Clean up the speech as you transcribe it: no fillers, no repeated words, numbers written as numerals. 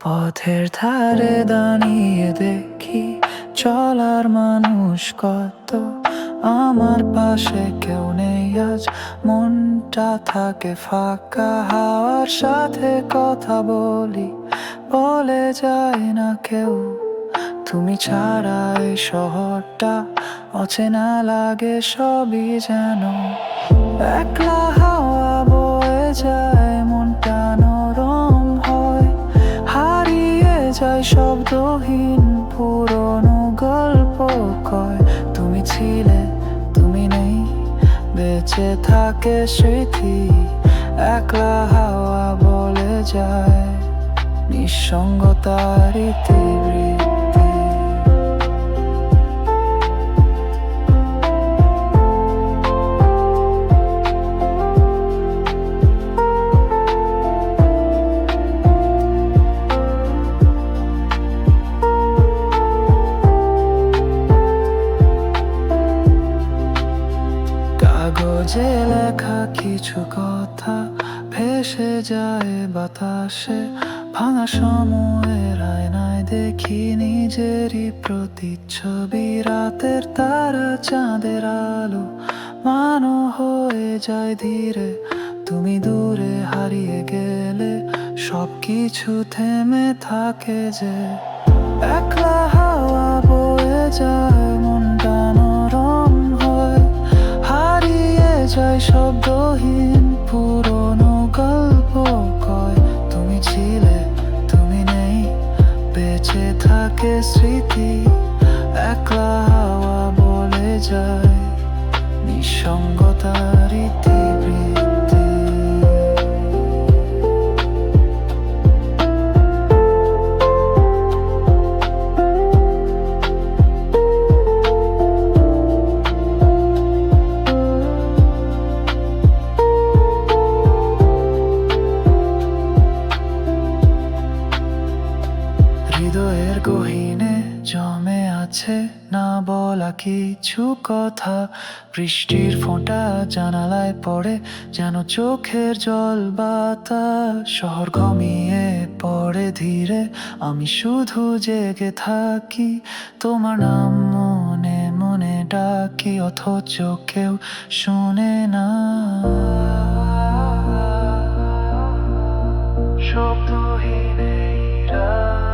পথের ধারে দাঁড়িয়ে দেখি চলার মানুষ কত, আমার পাশে কেউ নেই আজ, মনটা থাকে ফাঁকা। হাওয়ার সাথে কথা বলি, বলে যায় না কেউ, তুমি ছাড়া এই শহরটা অচেনা লাগে, সবই যেন একলা। হাওয়া বয়ে যায়, মনটা নরম হয়, হারিয়ে যায় শব্দহীন পুরনো গল্প কয়। তুমি ছিলে, তুমি নেই, বেঁচে থাকে স্মৃতি। একলা হাওয়া বলে যায়, নিঃসঙ্গতার ইতিবৃত্তি। কাগজে লেখা কিছু কথা ভেসে যায় বাতাসে, ভাঙা সময়ের আয়নায় দেখি নিজেরই প্রতিচ্ছবি। রাতের তারা চাঁদের আলো মানো হয়ে যায় ধীরে, তুমি দূরে হারিয়ে গেলে সবকিছু থেমে থাকে যে। একলা হাওয়া বয়ে যায়, মনটা নরম হয়, হারিয়ে যায় শব্দহীন পুরনো গল্প কয়। তুমি ছিলে, তুমি নেই, বেঁচে থাকে স্মৃতি। একলা হাওয়া বলে যায়, নিঃসঙ্গতার ইতিবৃত্তি। হৃদয়ের গহীনে জমে আছে না বলা কিছু কথা, বৃষ্টির ফোঁটা জানালায় পড়ে যেন চোখের জল বাতাস। শহর ঘুমিয়ে পড়ে ধীরে, আমি শুধু জেগে থাকি, তোমার নাম মনে মনে ডাকি, অথচ কেউ শোনে না। শব্দহীন এই রাত